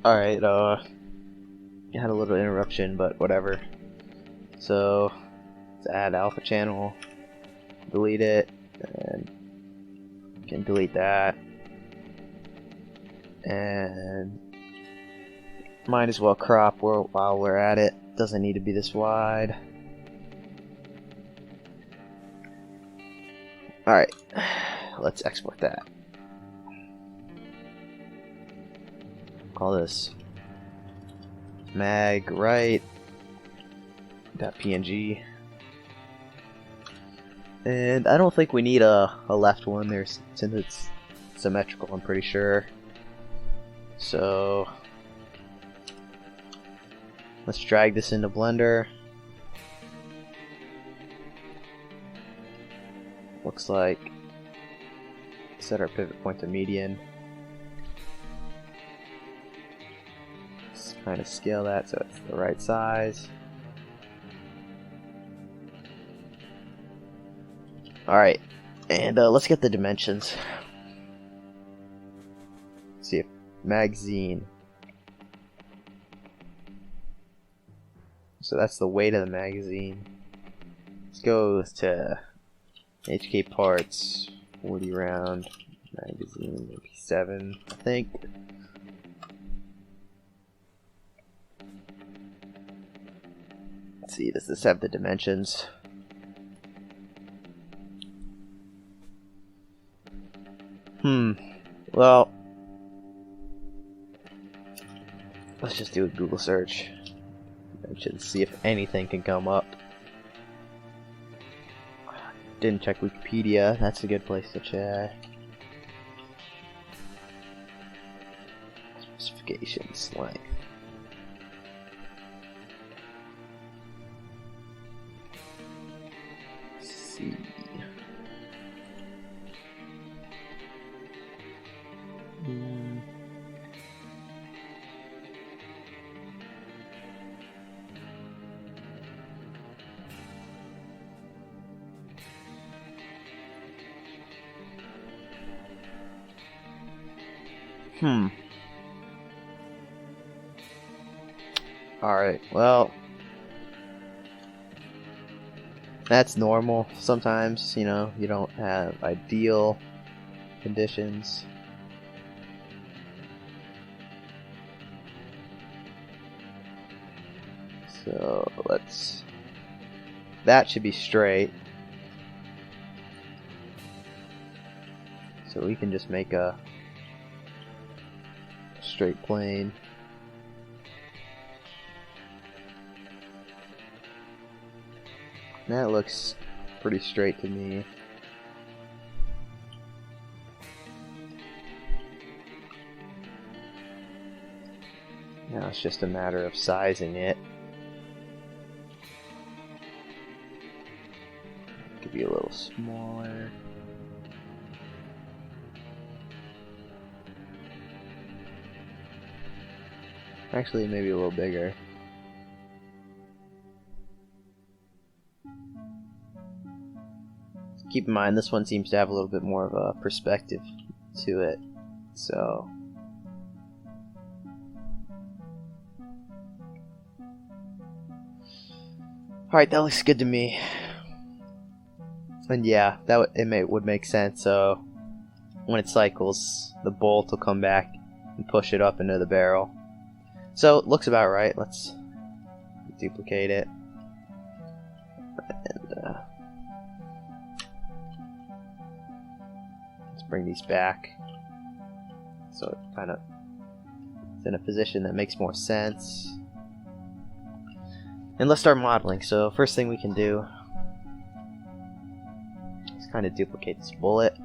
Alright, had a little interruption, but whatever. So, let's add alpha channel, delete it, and you can delete that. And might as well crop while we're at it. Doesn't need to be this wide. Alright, let's export that. Call this mag right.png. And I don't think we need a left one there since it's symmetrical, I'm pretty sure. So let's drag this into Blender. Looks like set our pivot point to median. Let's kind of scale that so it's the right size. Alright, and let's get the dimensions. Let's see if magazine. So that's the weight of the magazine. Let's go to HK parts, 40 round, magazine, MP7, I think. Let's see, does this have the dimensions? Well, let's just do a Google search. Dimensions, see if anything can come up. Didn't check Wikipedia, that's a good place to check. Specifications, length. Let's see. Alright, well, that's normal. Sometimes, you know, you don't have ideal conditions. So that should be straight. So we can just make a straight plane. That looks pretty straight to me. Now it's just a matter of sizing it. Could be a little smaller. Actually, maybe a little bigger. Keep in mind, this one seems to have a little bit more of a perspective to it, so alright, that looks good to me. And yeah, that would make sense. So when it cycles, the bolt will come back and push it up into the barrel. So it looks about right. Let's duplicate it. And let's bring these back. So it kind of is in a position that makes more sense. And let's start modeling. So first thing we can do is kind of duplicate this bullet.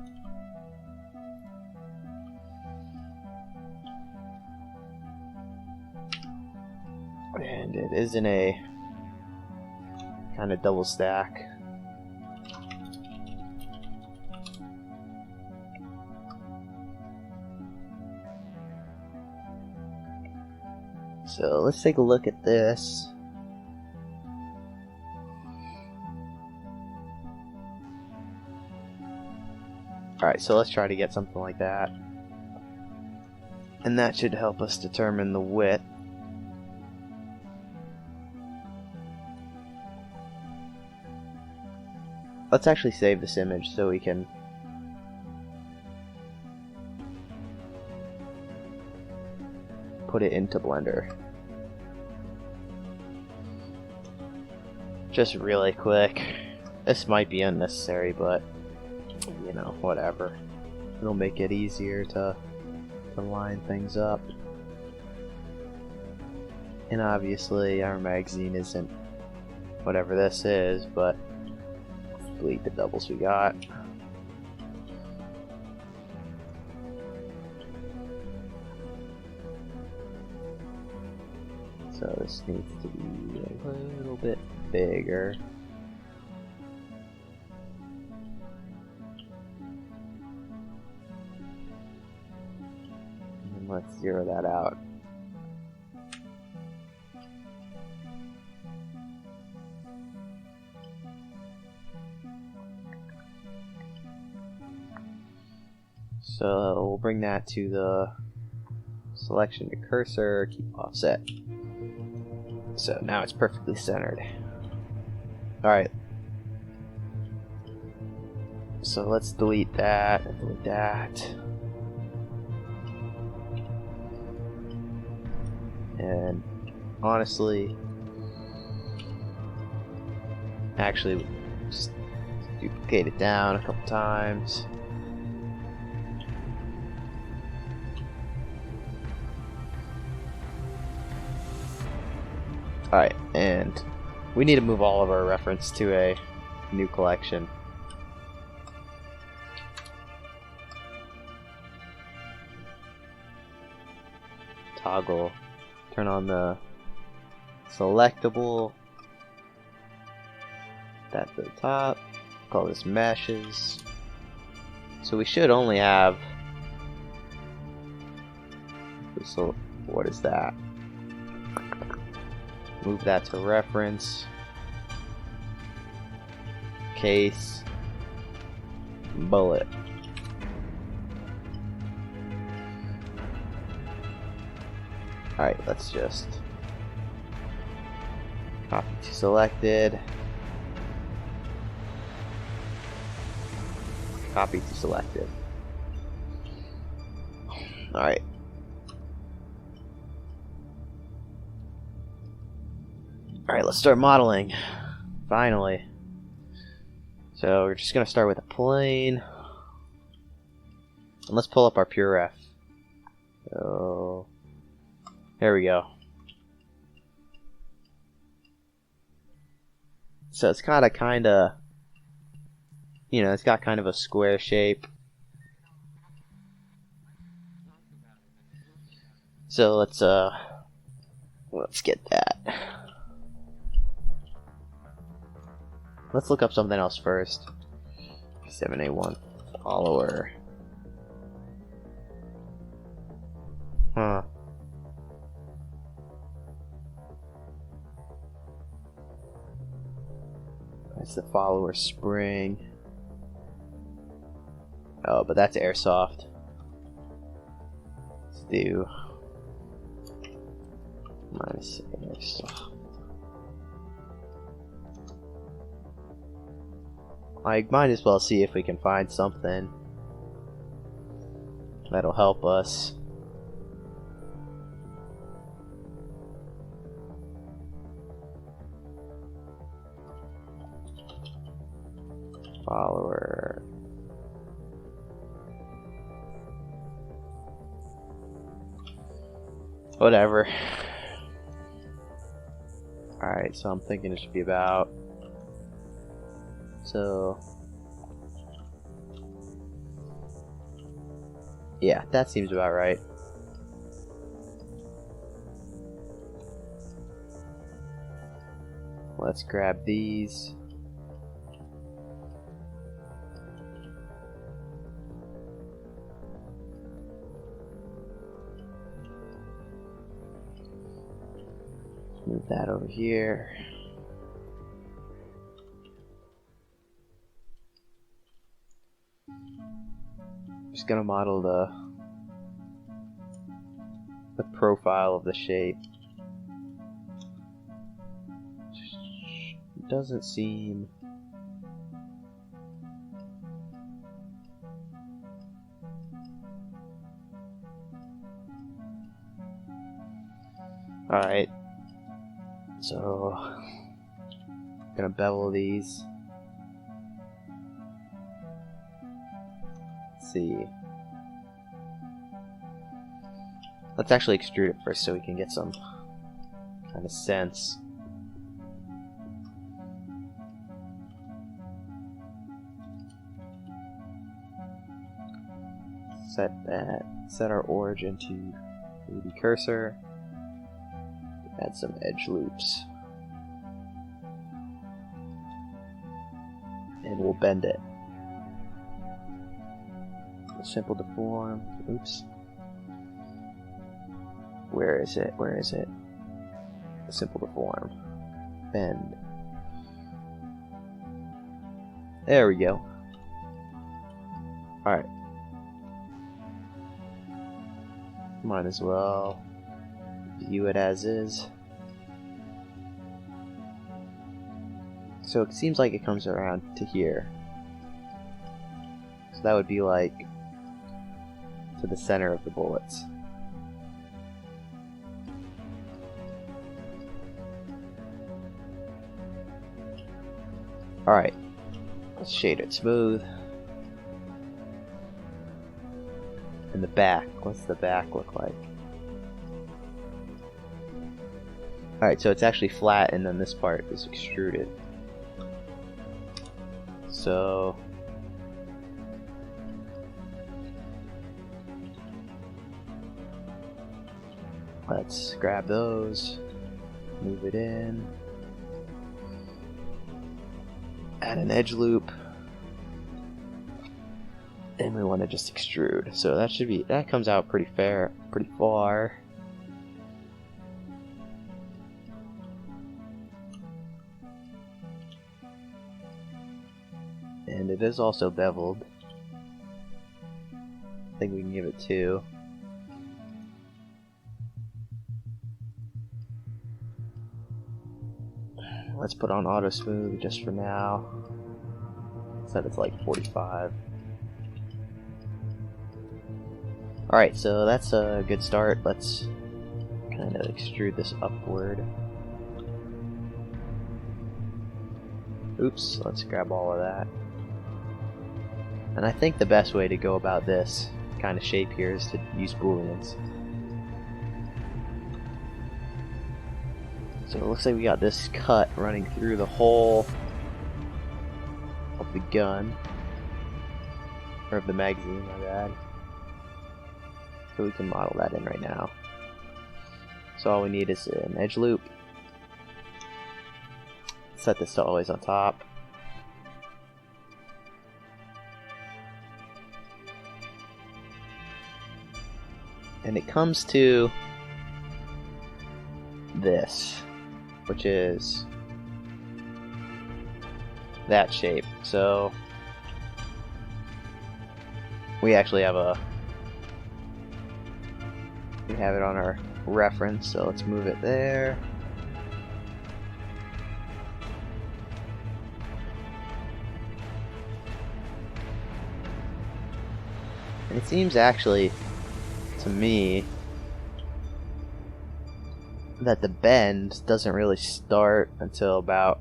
And it is in a kind of double stack. So let's take a look at this. Alright, so let's try to get something like that. And that should help us determine the width. Let's actually save this image so we can put it into Blender. Just really quick. This might be unnecessary, but you know, whatever. It'll make it easier to line things up. And obviously our magazine isn't whatever this is, but delete the doubles we got. So this needs to be a little bit bigger. And let's zero that out. So we'll bring that to the selection to cursor, keep offset. So now it's perfectly centered. Alright. So let's delete that and delete that. And honestly, actually, just duplicate it down a couple times. Alright, and we need to move all of our reference to a new collection. Toggle, turn on the selectable, that's at the top, call this meshes. So we should only have, so what is that? Move that to reference, case, bullet. Alright, let's just copy to selected, copy to selected. Alright. Alright, let's start modeling. Finally. So we're just gonna start with a plane. And let's pull up our pure ref. So there we go. So it's got a kinda, you know, it's got kind of a square shape. So let's get that. Let's look up something else first. 7A1 follower. Huh. That's the follower spring. Oh, but that's airsoft. Let's do minus airsoft. I might as well see if we can find something that'll help us. Follower. Whatever. Alright, so I'm thinking it should be about. So yeah, that seems about right. Let's grab these. Move that over here. Just gonna model the profile of the shape. Doesn't seem... Alright, so I'm gonna bevel these. Let's see. Let's actually extrude it first so we can get some kind of sense. Set our origin to 3D cursor. Add some edge loops. And we'll bend it. Simple deform. Oops. Where is it? Where is it? Simple deform. Bend. There we go. Alright. Might as well view it as is. So it seems like it comes around to here. So that would be like to the center of the bullets. Alright, let's shade it smooth. And the back, what's the back look like? Alright, so it's actually flat and then this part is extruded. So let's grab those, move it in, add an edge loop, and we want to just extrude. So that should be, that comes out pretty fair, pretty far. And it is also beveled. I think we can give it 2. Let's put on auto smooth just for now. Set it's like 45. Alright, so that's a good start. Let's kind of extrude this upward. Oops, let's grab all of that. And I think the best way to go about this kind of shape here is to use Booleans. So it looks like we got this cut running through the whole of the gun. Or of the magazine, my bad. So we can model that in right now. So all we need is an edge loop. Set this to always on top. And it comes to this, which is that shape. So we actually have we have it on our reference, so let's move it there. And it seems actually to me that the bend doesn't really start until about,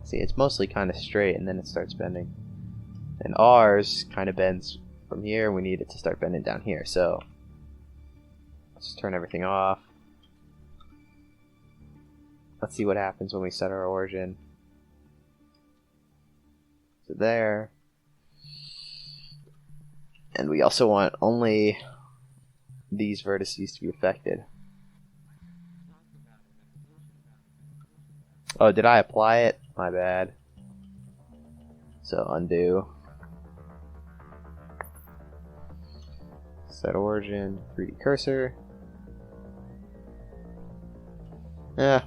see, it's mostly kind of straight and then it starts bending, and ours kind of bends from here. We need it to start bending down here, so let's turn everything off. Let's see what happens when we set our origin to there. And we also want only these vertices to be affected. Oh, did I apply it? My bad. So undo. Set origin, 3D cursor. Yeah.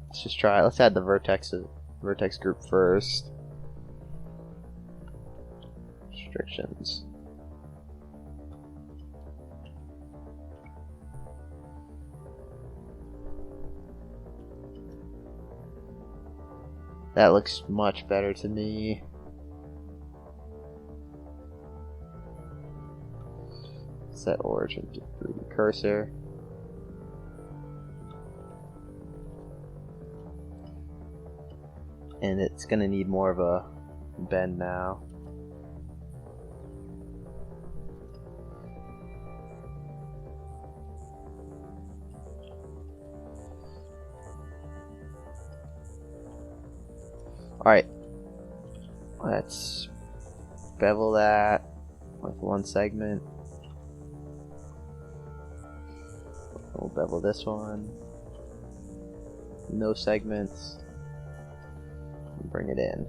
Let's just try it. Let's add the vertex group first. Restrictions. That looks much better to me. Set origin to 3D cursor. And it's gonna need more of a bend now. Alright, let's bevel that with one segment. We'll bevel this one. No segments. And bring it in.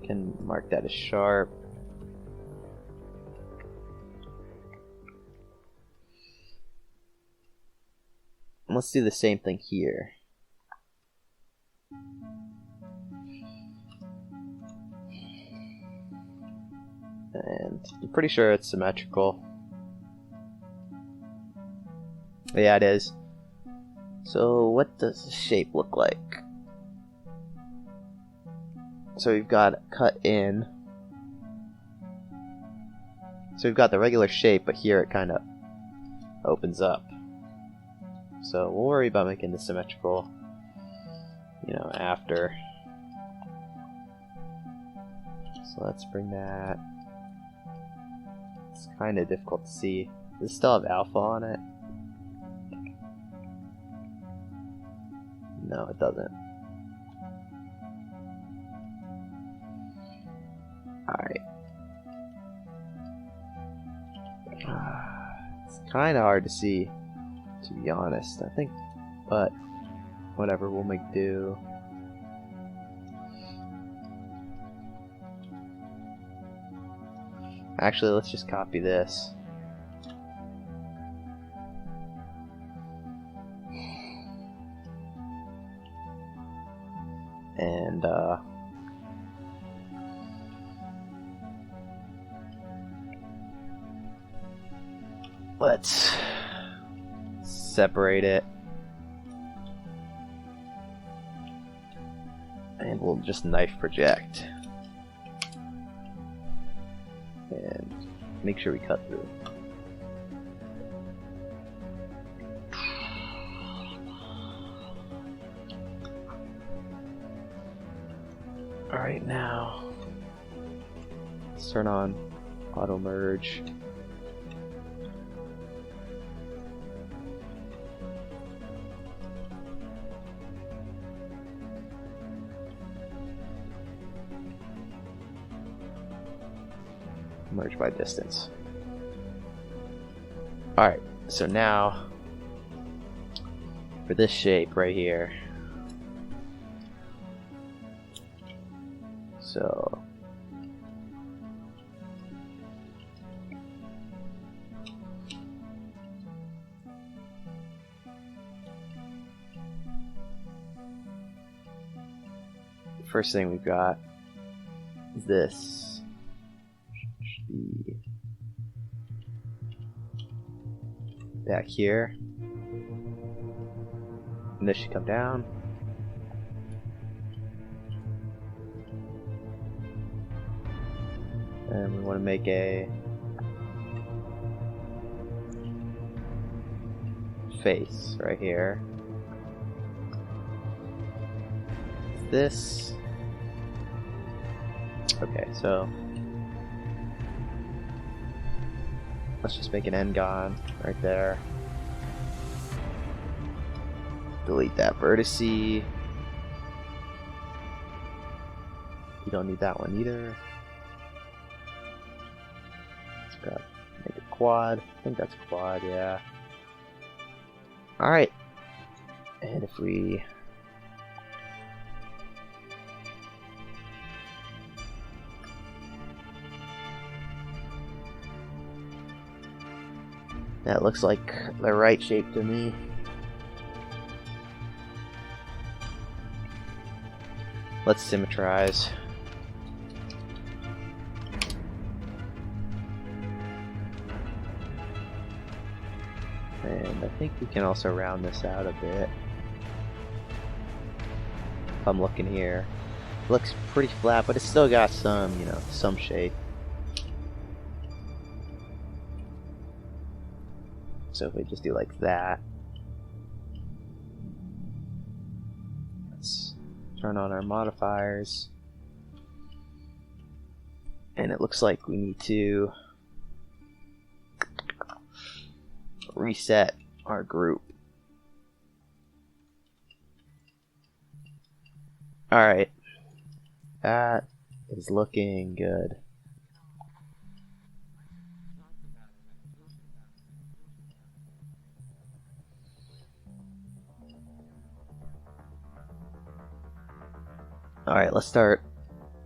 Can mark that as sharp. Let's do the same thing here. And I'm pretty sure it's symmetrical. Yeah, it is. So what does the shape look like? So we've got cut in. So we've got the regular shape, but here it kind of opens up. So we'll worry about making this symmetrical, you know, after. So let's bring that. It's kind of difficult to see. Does it still have alpha on it? No, it doesn't. Alright. It's kind of hard to see, to be honest, I think, but whatever, we'll make do. Actually, let's just copy this. And let's separate it, and we'll just knife project and make sure we cut through. Alright, now let's turn on auto merge. Merge by distance. Alright, so now for this shape right here. So first thing we've got is this. Should be back here. And this should come down. And we want to make a face right here. This. Okay, so let's just make an n-gon right there. Delete that vertex. You don't need that one either. Let's make a quad. I think that's a quad, yeah. Alright. And if we that looks like the right shape to me. Let's symmetrize. And I think we can also round this out a bit. If I'm looking here, it looks pretty flat, but it's still got some, you know, some shape. So if we just do like that, let's turn on our modifiers, and it looks like we need to reset our group. Alright, that is looking good. Alright, let's start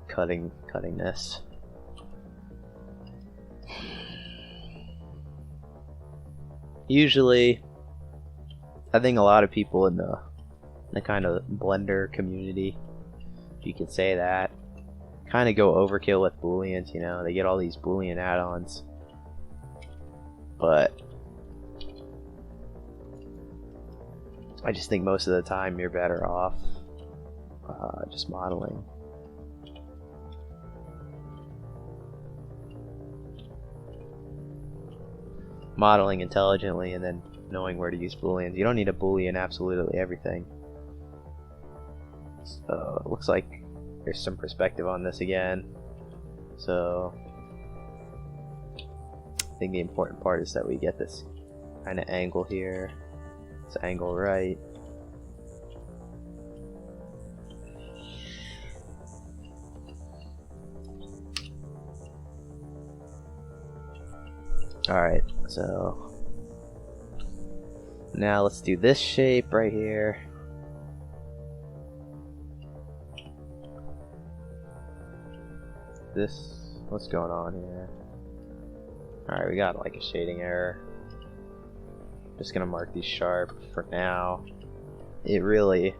cutting this. Usually, I think a lot of people in the kind of Blender community, if you could say that, kind of go overkill with Booleans, you know, they get all these Boolean add-ons. But I just think most of the time you're better off just modeling. Modeling intelligently and then knowing where to use Booleans. You don't need a Boolean absolutely everything. So it looks like there's some perspective on this again. So I think the important part is that we get this kind of angle here. This angle right. Alright, so now let's do this shape right here. What's going on here? Alright, we got like a shading error. Just gonna mark these sharp for now. This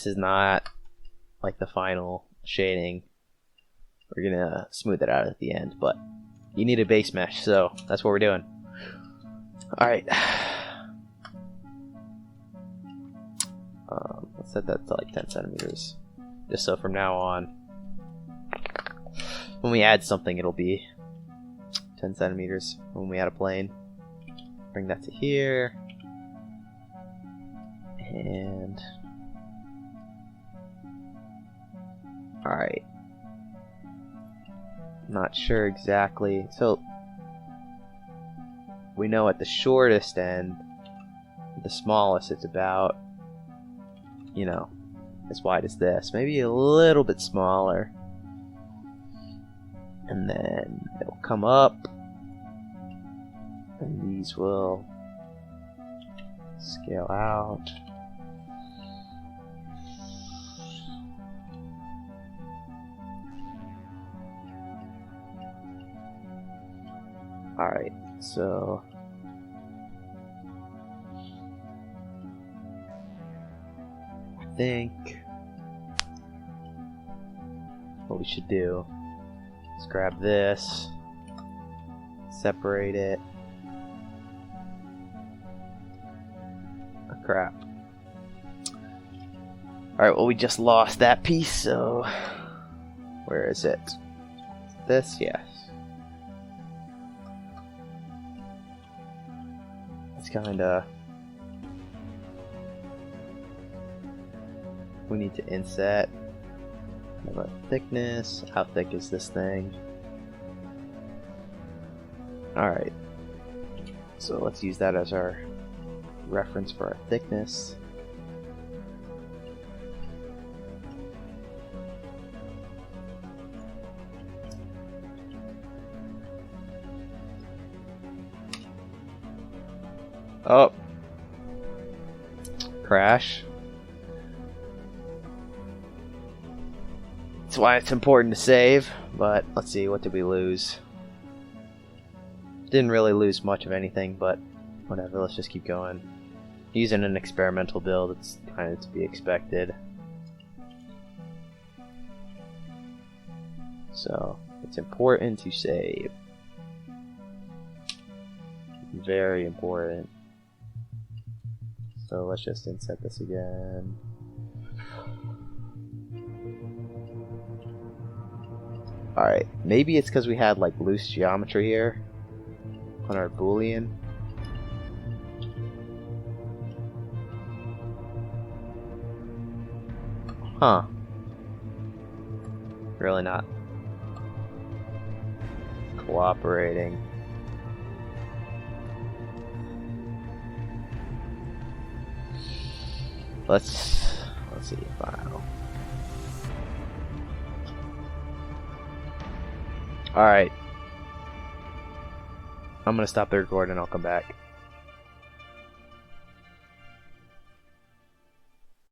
is not like the final shading. We're gonna smooth it out at the end, but you need a base mesh, so that's what we're doing. Alright. Let's set that to like 10 centimeters. Just so from now on, when we add something, it'll be 10 centimeters when we add a plane. Bring that to here. And alright. Not sure exactly. So we know at the shortest end, the smallest, it's about, you know, as wide as this. Maybe a little bit smaller. And then it'll come up. And these will scale out. Alright, so I think what we should do is grab this, separate it. Oh, crap. Alright, well, we just lost that piece, so where is it? This? Yes. It's kinda... we need to inset the thickness. How thick is this thing? Alright. So let's use that as our reference for our thickness. Oh. Crash. That's why it's important to save, but let's see, what did we lose? Didn't really lose much of anything, but whatever, let's just keep going. Using an experimental build, it's kind of to be expected. So, it's important to save. Very important. So let's just inset this again. Alright, maybe it's because we had like loose geometry here on our Boolean. Huh. Really not cooperating. Let's see file. Alright. I'm gonna stop the recording and I'll come back.